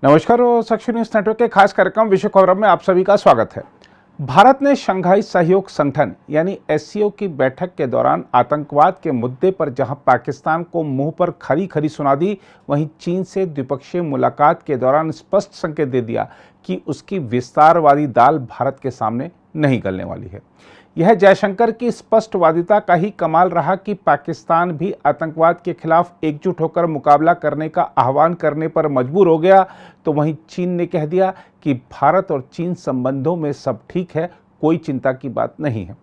नमस्कार और सक्ष news network के खास कार्यक्रम विश्व खबर में आप सभी का स्वागत है। भारत ने शंघाई सहयोग संगठन यानी एससीओ की बैठक के दौरान आतंकवाद के मुद्दे पर जहां पाकिस्तान को मुंह पर खरी खरी सुना दी, वहीं चीन से द्विपक्षीय मुलाकात के दौरान स्पष्ट संकेत दे दिया कि उसकी विस्तारवादी दाल भारत के सामने नहीं गलने वाली है। यह जयशंकर की स्पष्टवादिता का ही कमाल रहा कि पाकिस्तान भी आतंकवाद के खिलाफ एकजुट होकर मुकाबला करने का आह्वान करने पर मजबूर हो गया, तो वहीं चीन ने कह दिया कि भारत और चीन संबंधों में सब ठीक है, कोई चिंता की बात नहीं है।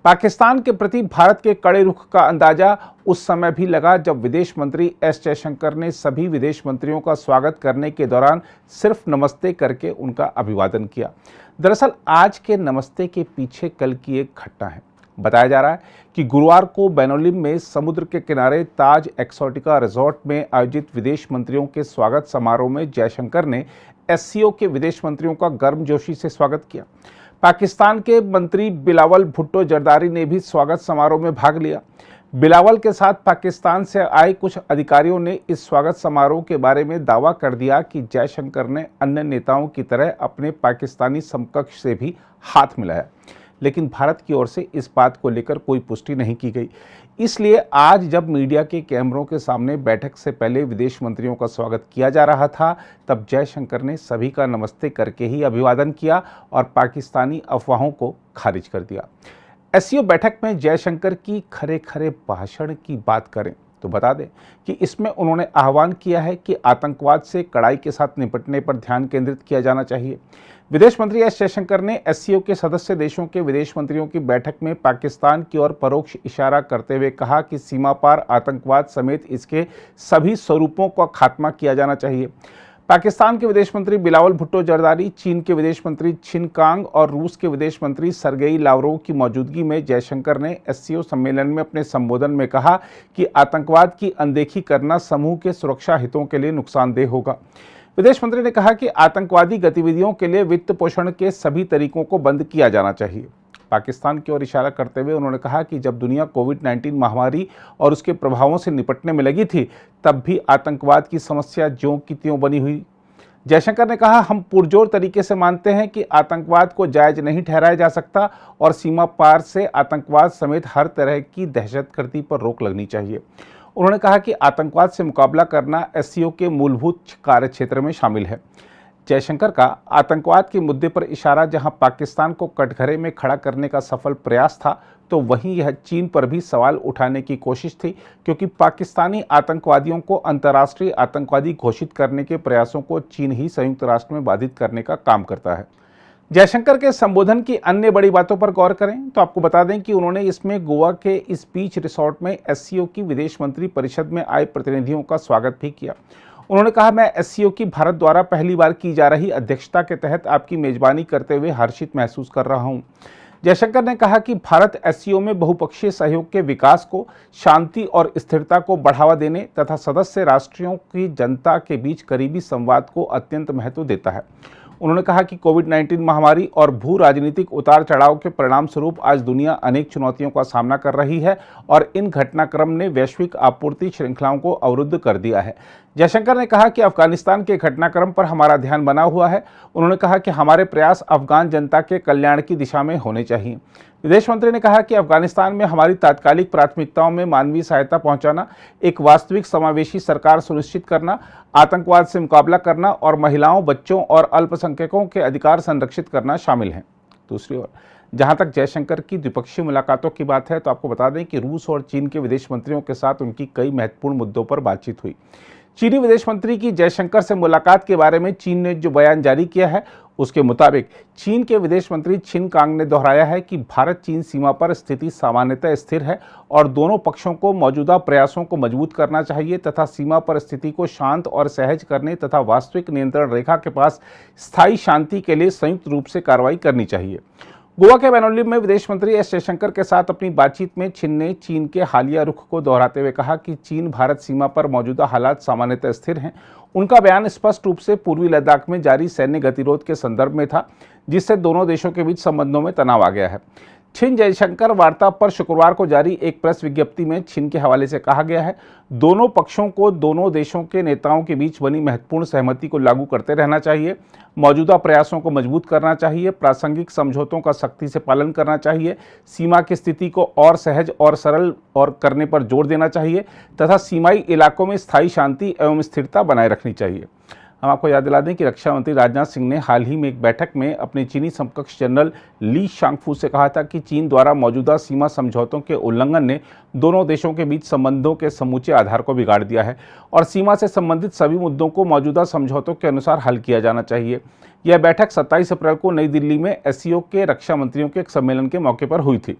पाकिस्तान के प्रति भारत के कड़े रुख का अंदाजा उस समय भी लगा जब विदेश मंत्री एस जयशंकर ने सभी विदेश मंत्रियों का स्वागत करने के दौरान सिर्फ नमस्ते करके उनका अभिवादन किया। दरअसल आज के नमस्ते के पीछे कल की एक घटना है। बताया जा रहा है कि गुरुवार को बैनोलिम में समुद्र के किनारे ताज एक्सोटिका रिजॉर्ट में आयोजित विदेश मंत्रियों के स्वागत समारोह में जयशंकर ने एससीओ के विदेश मंत्रियों का गर्मजोशी से स्वागत किया। पाकिस्तान के मंत्री बिलावल भुट्टो जरदारी ने भी स्वागत समारोह में भाग लिया। बिलावल के साथ पाकिस्तान से आए कुछ अधिकारियों ने इस स्वागत समारोह के बारे में दावा कर दिया कि जयशंकर ने अन्य नेताओं की तरह अपने पाकिस्तानी समकक्ष से भी हाथ मिलाया, लेकिन भारत की ओर से इस बात को लेकर कोई पुष्टि नहीं की गई। इसलिए आज जब मीडिया के कैमरों के सामने बैठक से पहले विदेश मंत्रियों का स्वागत किया जा रहा था, तब जयशंकर ने सभी का नमस्ते करके ही अभिवादन किया और पाकिस्तानी अफवाहों को खारिज कर दिया। एससीओ बैठक में जयशंकर की खरे खरे भाषण की बात करें तो बता दें कि इसमें उन्होंने आह्वान किया है कि आतंकवाद से कड़ाई के साथ निपटने पर ध्यान केंद्रित किया जाना चाहिए। विदेश मंत्री एस जयशंकर ने एससीओ के सदस्य देशों के विदेश मंत्रियों की बैठक में पाकिस्तान की ओर परोक्ष इशारा करते हुए कहा कि सीमा पार आतंकवाद समेत इसके सभी स्वरूपों का खात्मा किया जाना चाहिए। पाकिस्तान के विदेश मंत्री बिलावल भुट्टो जरदारी, चीन के विदेश मंत्री छिन कांग और रूस के विदेश मंत्री सरगेई लावरोव की मौजूदगी में जयशंकर ने एससीओ सम्मेलन में अपने संबोधन में कहा कि आतंकवाद की अनदेखी करना समूह के सुरक्षा हितों के लिए नुकसानदेह होगा। विदेश मंत्री ने कहा कि आतंकवादी गतिविधियों के लिए वित्त पोषण के सभी तरीकों को बंद किया जाना चाहिए। पाकिस्तान की ओर इशारा करते हुए उन्होंने कहा कि जब दुनिया कोविड-19 महामारी और उसके प्रभावों से निपटने में लगी थी, तब भी आतंकवाद की समस्या ज्यों की त्यों बनी हुई। जयशंकर ने कहा, हम पुरजोर तरीके से मानते हैं कि आतंकवाद को जायज नहीं ठहराया जा सकता और सीमा पार से आतंकवाद समेत हर तरह की दहशतगर्दी पर रोक लगनी चाहिए। उन्होंने कहा कि आतंकवाद से मुकाबला करना एससीओ के मूलभूत कार्यक्षेत्र में शामिल है। जयशंकर का आतंकवाद के मुद्दे पर इशारा जहां पाकिस्तान को कटघरे में खड़ा करने का सफल प्रयास था, तो वहीं यह चीन पर भी सवाल उठाने की कोशिश थी, क्योंकि पाकिस्तानी आतंकवादियों को अंतर्राष्ट्रीय आतंकवादी घोषित करने के प्रयासों को चीन ही संयुक्त राष्ट्र में बाधित करने का काम करता है। जयशंकर के संबोधन की अन्य बड़ी बातों पर गौर करें तो आपको बता दें कि उन्होंने इसमें गोवा के इस बीच रिसोर्ट में एससीओ की विदेश मंत्री परिषद में आए प्रतिनिधियों का स्वागत भी किया। उन्होंने कहा, मैं एससीओ की भारत द्वारा पहली बार की जा रही अध्यक्षता के तहत आपकी मेजबानी करते हुए हर्षित महसूस कर रहा हूं। जयशंकर ने कहा कि भारत एससीओ में बहुपक्षीय सहयोग के विकास को, शांति और स्थिरता को बढ़ावा देने तथा सदस्य राष्ट्रों की जनता के बीच करीबी संवाद को अत्यंत महत्व देता है। उन्होंने कहा कि कोविड-19 महामारी और भू राजनीतिक उतार चढ़ाव के परिणाम स्वरूप आज दुनिया अनेक चुनौतियों का सामना कर रही है और इन घटनाक्रम ने वैश्विक आपूर्ति श्रृंखलाओं को अवरुद्ध कर दिया है। जयशंकर ने कहा कि अफगानिस्तान के घटनाक्रम पर हमारा ध्यान बना हुआ है। उन्होंने कहा कि हमारे प्रयास अफगान जनता के कल्याण की दिशा में होने चाहिए। विदेश मंत्री ने कहा कि अफगानिस्तान में हमारी तात्कालिक प्राथमिकताओं में मानवीय सहायता पहुंचाना, एक वास्तविक समावेशी सरकार सुनिश्चित करना, आतंकवाद से मुकाबला करना और महिलाओं, बच्चों और अल्पसंख्यकों के अधिकार संरक्षित करना शामिल हैं। दूसरी ओर जहां तक जयशंकर की द्विपक्षीय मुलाकातों की बात है, तो आपको बता दें कि रूस और चीन के विदेश मंत्रियों के साथ उनकी कई महत्वपूर्ण मुद्दों पर बातचीत हुई। चीनी विदेश मंत्री की जयशंकर से मुलाकात के बारे में चीन ने जो बयान जारी किया है, उसके मुताबिक चीन के विदेश मंत्री छिन कांग ने दोहराया है कि भारत चीन सीमा पर स्थिति सामान्यतः स्थिर है और दोनों पक्षों को मौजूदा प्रयासों को मजबूत करना चाहिए तथा सीमा पर स्थिति को शांत और सहज करने तथा वास्तविक नियंत्रण रेखा के पास स्थायी शांति के लिए संयुक्त रूप से कार्रवाई करनी चाहिए। गोवा के बैनोलिम में विदेश मंत्री एस जयशंकर के साथ अपनी बातचीत में छिन ने चीन के हालिया रुख को दोहराते हुए कहा कि चीन भारत सीमा पर मौजूदा हालात सामान्यतः स्थिर हैं। उनका बयान स्पष्ट रूप से पूर्वी लद्दाख में जारी सैन्य गतिरोध के संदर्भ में था, जिससे दोनों देशों के बीच संबंधों में तनाव आ गया है। चीन जयशंकर वार्ता पर शुक्रवार को जारी एक प्रेस विज्ञप्ति में चीन के हवाले से कहा गया है, दोनों पक्षों को दोनों देशों के नेताओं के बीच बनी महत्वपूर्ण सहमति को लागू करते रहना चाहिए, मौजूदा प्रयासों को मजबूत करना चाहिए, प्रासंगिक समझौतों का सख्ती से पालन करना चाहिए, सीमा की स्थिति को और सहज और सरल और करने पर जोर देना चाहिए तथा सीमाई इलाकों में स्थायी शांति एवं स्थिरता बनाए रखनी चाहिए। हम आपको याद दिला दें कि रक्षा मंत्री राजनाथ सिंह ने हाल ही में एक बैठक में अपने चीनी समकक्ष जनरल ली शांगफू से कहा था कि चीन द्वारा मौजूदा सीमा समझौतों के उल्लंघन ने दोनों देशों के बीच संबंधों के समूचे आधार को बिगाड़ दिया है और सीमा से संबंधित सभी मुद्दों को मौजूदा समझौतों के अनुसार हल किया जाना चाहिए। यह बैठक 27 अप्रैल को नई दिल्ली में एससीओ के रक्षा मंत्रियों के एक सम्मेलन के मौके पर हुई थी।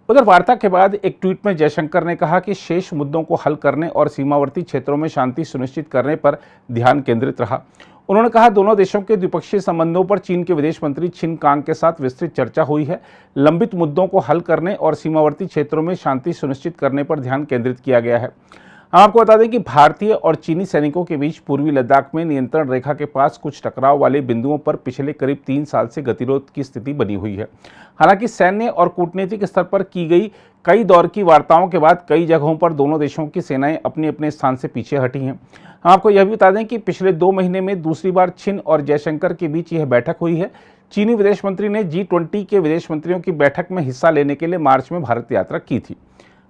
उधर वार्ता के बाद एक ट्वीट में जयशंकर ने कहा कि शेष मुद्दों को हल करने और सीमावर्ती क्षेत्रों में शांति सुनिश्चित करने पर ध्यान केंद्रित रहा। उन्होंने कहा, दोनों देशों के द्विपक्षीय संबंधों पर चीन के विदेश मंत्री छिन कांग के साथ विस्तृत चर्चा हुई है। लंबित मुद्दों को हल करने और सीमावर्ती क्षेत्रों में शांति सुनिश्चित करने पर ध्यान केंद्रित किया गया है। हम आपको बता दें कि भारतीय और चीनी सैनिकों के बीच पूर्वी लद्दाख में नियंत्रण रेखा के पास कुछ टकराव वाले बिंदुओं पर पिछले करीब 3 साल से गतिरोध की स्थिति बनी हुई है। हालांकि सैन्य और कूटनीतिक स्तर पर की गई कई दौर की वार्ताओं के बाद कई जगहों पर दोनों देशों की सेनाएं अपने अपने स्थान से पीछे हटी हैं। हम आपको यह भी बता दें कि पिछले 2 महीने में दूसरी बार चीन और जयशंकर के बीच यह बैठक हुई है। चीनी विदेश मंत्री ने G20 के विदेश मंत्रियों की बैठक में हिस्सा लेने के लिए मार्च में भारत यात्रा की थी।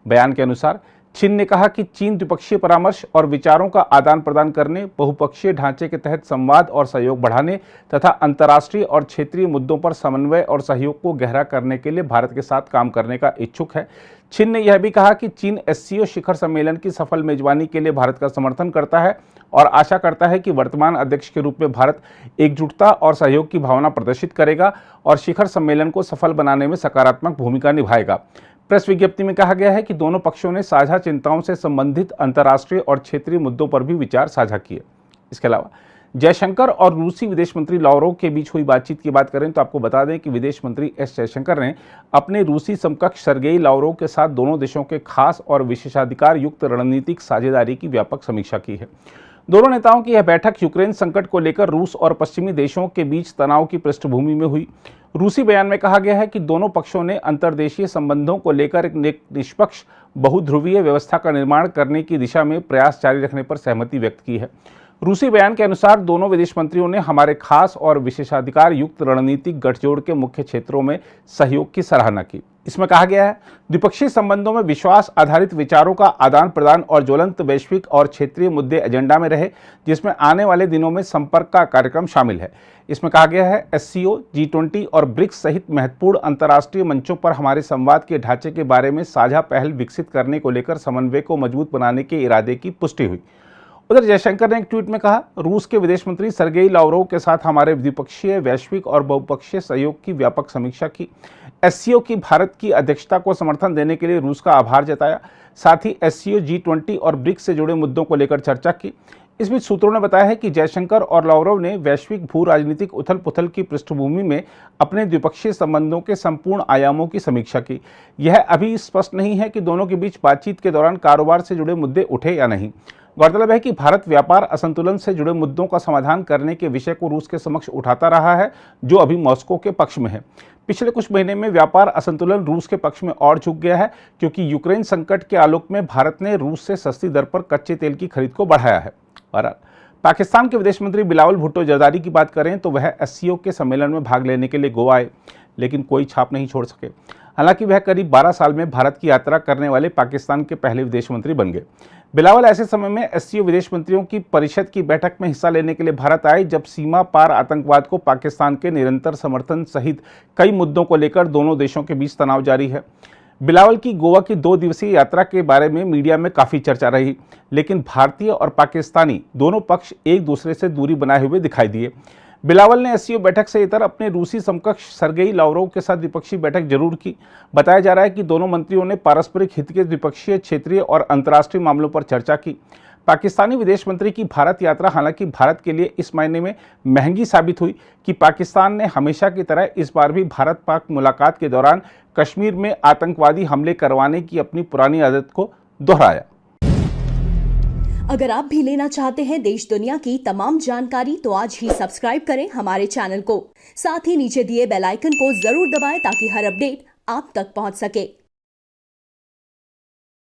बयान के अनुसार चीन ने कहा कि चीन द्विपक्षीय परामर्श और विचारों का आदान प्रदान करने, बहुपक्षीय ढांचे के तहत संवाद और सहयोग बढ़ाने तथा अंतर्राष्ट्रीय और क्षेत्रीय मुद्दों पर समन्वय और सहयोग को गहरा करने के लिए भारत के साथ काम करने का इच्छुक है। चीन ने यह भी कहा कि चीन एससीओ शिखर सम्मेलन की सफल मेजबानी के लिए भारत का समर्थन करता है और आशा करता है कि वर्तमान अध्यक्ष के रूप में भारत एकजुटता और सहयोग की भावना प्रदर्शित करेगा और शिखर सम्मेलन को सफल बनाने में सकारात्मक भूमिका निभाएगा। प्रेस विज्ञप्ति में कहा गया है कि दोनों पक्षों ने साझा चिंताओं से संबंधित अंतर्राष्ट्रीय और क्षेत्रीय मुद्दों पर भी विचार साझा किए। इसके अलावा जयशंकर और रूसी विदेश मंत्री लावरोव के बीच हुई बातचीत की बात करें तो आपको बता दें कि विदेश मंत्री एस जयशंकर ने अपने रूसी समकक्ष सर्गेई लावरोव के साथ दोनों देशों के खास और विशेषाधिकार युक्त रणनीतिक साझेदारी की व्यापक समीक्षा की है। दोनों नेताओं की यह बैठक यूक्रेन संकट को लेकर रूस और पश्चिमी देशों के बीच तनाव की पृष्ठभूमि में हुई। रूसी बयान में कहा गया है कि दोनों पक्षों ने अंतर्देशीय संबंधों को लेकर एक निष्पक्ष बहुध्रुवीय व्यवस्था का निर्माण करने की दिशा में प्रयास जारी रखने पर सहमति व्यक्त की है। रूसी बयान के अनुसार दोनों विदेश मंत्रियों ने हमारे खास और विशेषाधिकार युक्त रणनीतिक गठजोड़ के मुख्य क्षेत्रों में सहयोग की सराहना की। इसमें कहा गया है, द्विपक्षीय संबंधों में विश्वास आधारित विचारों का आदान प्रदान और ज्वलंत वैश्विक और क्षेत्रीय मुद्दे एजेंडा में रहे, जिसमें आने वाले दिनों में संपर्क का कार्यक्रम शामिल है। इसमें कहा गया है, एससीओ, G20 और ब्रिक्स सहित महत्वपूर्ण अंतर्राष्ट्रीय मंचों पर हमारे संवाद के ढांचे के बारे में साझा पहल विकसित करने को लेकर समन्वय को मजबूत बनाने के इरादे की पुष्टि हुई। उधर जयशंकर ने एक ट्वीट में कहा, रूस के विदेश मंत्री सर्गेई लावरोव के साथ हमारे द्विपक्षीय, वैश्विक और बहुपक्षीय सहयोग की व्यापक समीक्षा की। एससीओ की भारत की अध्यक्षता को समर्थन देने के लिए रूस का आभार जताया। साथ ही एससीओ, G20 और ब्रिक्स से जुड़े मुद्दों को लेकर चर्चा की। इस बीच सूत्रों ने बताया है कि जयशंकर और लावरोव ने वैश्विक भू राजनीतिक उथल पुथल की पृष्ठभूमि में अपने द्विपक्षीय संबंधों के संपूर्ण आयामों की समीक्षा की। यह अभी स्पष्ट नहीं है कि दोनों के बीच बातचीत के दौरान कारोबार से जुड़े मुद्दे उठे या नहीं। गौरतलब है कि भारत व्यापार असंतुलन से जुड़े मुद्दों का समाधान करने के विषय को रूस के समक्ष उठाता रहा है, जो अभी मॉस्को के पक्ष में है। पिछले कुछ महीने में व्यापार असंतुलन रूस के पक्ष में और झुक गया है, क्योंकि यूक्रेन संकट के आलोक में भारत ने रूस से सस्ती दर पर कच्चे तेल की खरीद को बढ़ाया है। और पाकिस्तान के विदेश मंत्री बिलावल भुट्टो जरदारी की बात करें तो वह एससीओ के सम्मेलन में भाग लेने के लिए गोवा आए, लेकिन कोई छाप नहीं छोड़ सके। हालांकि वह करीब 12 साल में भारत की यात्रा करने वाले पाकिस्तान के पहले विदेश मंत्री बन गए। बिलावल ऐसे समय में एससीओ विदेश मंत्रियों की परिषद की बैठक में हिस्सा लेने के लिए भारत आए, जब सीमा पार आतंकवाद को पाकिस्तान के निरंतर समर्थन सहित कई मुद्दों को लेकर दोनों देशों के बीच तनाव जारी है। बिलावल की गोवा की 2 दिवसीय यात्रा के बारे में मीडिया में काफ़ी चर्चा रही, लेकिन भारतीय और पाकिस्तानी दोनों पक्ष एक दूसरे से दूरी बनाए हुए दिखाई दिए। बिलावल ने एससीओ बैठक से इतर अपने रूसी समकक्ष सर्गेई लावरोव के साथ द्विपक्षीय बैठक जरूर की। बताया जा रहा है कि दोनों मंत्रियों ने पारस्परिक हित के द्विपक्षीय, क्षेत्रीय और अंतर्राष्ट्रीय मामलों पर चर्चा की। पाकिस्तानी विदेश मंत्री की भारत यात्रा हालांकि भारत के लिए इस मायने में महंगी साबित हुई कि पाकिस्तान ने हमेशा की तरह इस बार भी भारत पाक मुलाकात के दौरान कश्मीर में आतंकवादी हमले करवाने की अपनी पुरानी आदत को दोहराया। अगर आप भी लेना चाहते हैं देश दुनिया की तमाम जानकारी तो आज ही सब्सक्राइब करें हमारे चैनल को। साथ ही नीचे दिए बेल आइकन को जरूर दबाएं ताकि हर अपडेट आप तक पहुंच सके।